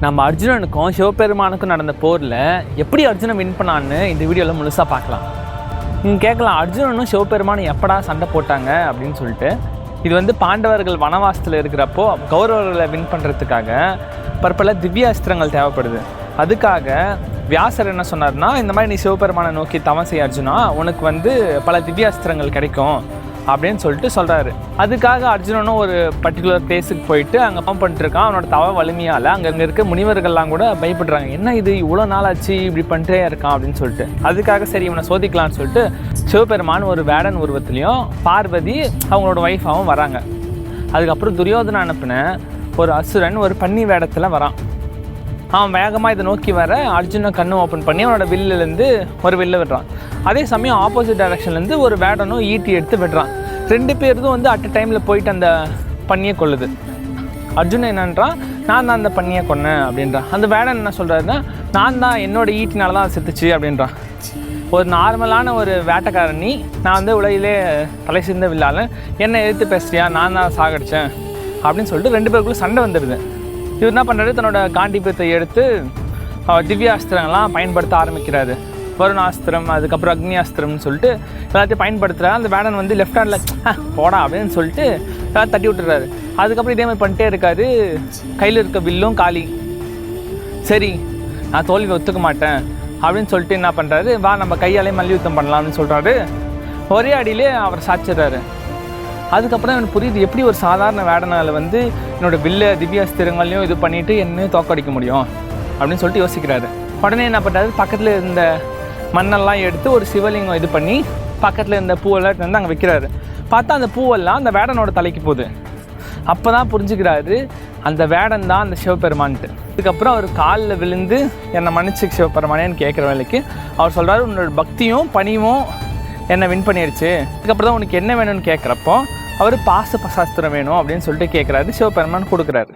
நம்ம அர்ஜுனனுக்கும் சிவபெருமானுக்கும் நடந்த போரில் எப்படி அர்ஜுனன் வின் பண்ணான்னு இந்த வீடியோவில் முழுசாக பார்க்கலாம். நீங்கள் கேட்கலாம், அர்ஜுனனும் சிவபெருமானும் எப்படா சண்டை போட்டாங்க அப்படின்னு சொல்லிட்டு. இது வந்து பாண்டவர்கள் வனவாசத்தில் இருக்கிறப்போ கௌரவர்களை வின் பண்ணுறதுக்காக பற்பல திவ்யாஸ்திரங்கள் தேவைப்படுது. அதுக்காக வியாசர் என்ன சொன்னார்னா, இந்த மாதிரி நீ சிவபெருமானை நோக்கி தவம் செய்ய அர்ஜுனா, உனக்கு வந்து பல திவ்யாஸ்திரங்கள் கிடைக்கும் அப்படின்னு சொல்லிட்டு சொல்கிறாரு. அதுக்காக அர்ஜுனனும் ஒரு பர்டிகுலர் பிளேஸுக்கு போயிட்டு அங்கே பம்ப் பண்ணிட்டுருக்கான். அவனோட தவ வலிமையால் அங்கே இருக்க முனிவர்கள்லாம் கூட பயப்படுறாங்க, என்ன இது இவ்வளோ நாள் ஆச்சு இப்படி பண்ணிட்டே இருக்கான் அப்படின்னு சொல்லிட்டு. அதுக்காக சரி இவனை சோதிக்கலான்னு சொல்லிட்டு சிவபெருமான் ஒரு வேடன் உருவத்துலேயும் பார்வதி அவங்களோட ஒய்ஃபாகவும் வராங்க. அதுக்கப்புறம் துரியோதனை அனுப்பின ஒரு அசுரன் ஒரு பன்னி வேடத்தில் வரான். அவன் வேகமாக இதை நோக்கி வர அர்ஜுனை கண்ணு ஓப்பன் பண்ணி அவனோட வில்லுலேருந்து ஒரு வில்லை விடுறான். அதே சமயம் ஆப்போசிட் டைரக்ஷன்லேருந்து ஒரு வேடனும் ஈட்டி எடுத்து விடுறான். ரெண்டு பேரும் வந்து அட் அ டைமில் போயிட்டு அந்த பண்ணியை கொள்ளுது. அர்ஜுனன் என்னன்றான், நான் தான் அந்த பண்ணியை கொன்னேன் அப்படின்றான். அந்த வேடன் என்ன சொல்கிறாருன்னா, நான் தான் என்னோடய ஈட்டினால தான் செத்துச்சு அப்படின்றான். ஒரு நார்மலான ஒரு வேட்டைக்காரணி, நான் வந்து உலகிலே தலை சிறந்த வில்லால என்னை எதிர்த்து பேசுறியா, நான் தான் சாகடித்தேன் அப்படின்னு சொல்லிட்டு ரெண்டு பேருக்குள்ளே சண்டை வந்துடுது. இவர் என்ன பண்ணுறாரு, தன்னோட காண்டிபத்தை எடுத்து திவ்யாஸ்திரங்கள்லாம் பயன்படுத்த ஆரம்பிக்கிறாரு. வருணாஸ்திரம், அதுக்கப்புறம் அக்னியாஸ்திரம்னு சொல்லிட்டு எல்லாத்தையும் பயன்படுத்துகிறாரு. அந்த வேடன் வந்து லெஃப்ட் ஹேண்டில் போடா அப்படின்னு சொல்லிட்டு எல்லாம் தட்டி விட்டுறாரு. அதுக்கப்புறம் இதே மாதிரி பண்ணிட்டே இருக்காரு. கையில் இருக்க வில்லும் காலி. சரி நான் தோல்வி ஒத்துக்க மாட்டேன் அப்படின்னு சொல்லிட்டு என்ன பண்ணுறாரு, வா நம்ம கையாலே மல்யுத்தம் பண்ணலாம்னு சொல்கிறாரு. ஒரே அடியிலே அவர் சாச்சிடுறாரு. அதுக்கப்புறம் எனக்கு புரியுது, எப்படி ஒரு சாதாரண வேடனால் வந்து என்னோடய வில்ல திவ்யாஸ்திரங்களையும் இது பண்ணிவிட்டு என்ன தோக்கடிக்க முடியும் அப்படின்னு சொல்லிட்டு யோசிக்கிறாரு. உடனே என்ன பண்ணுறாரு, பக்கத்தில் இருந்த மண்ணெல்லாம் எடுத்து ஒரு சிவலிங்கம் இது பண்ணி பக்கத்தில் இருந்த பூவெல்லாம் வந்து அங்கே வைக்கிறாரு. பார்த்தா அந்த பூவெல்லாம் அந்த வேடனோட தலைக்கு போகுது. அப்போ தான் புரிஞ்சுக்கிறாரு, அந்த வேடன் தான் அந்த சிவபெருமான்ட்டு. அதுக்கப்புறம் அவர் காலில் விழுந்து என்னை மன்னிச்சு சிவபெருமானேன்னு கேட்குற வேலைக்கு அவர் சொல்கிறாரு, உன்னோட பக்தியும் பணியும் என்னை வின் பண்ணிடுச்சு. அதுக்கப்புறம் தான் உனக்கு என்ன வேணும்னு கேட்குறப்போ அவர் பாச சாஸ்திரம் வேணும் அப்படின்னு சொல்லிட்டு கேட்குறாரு. சிவபெருமான் கொடுக்குறாரு.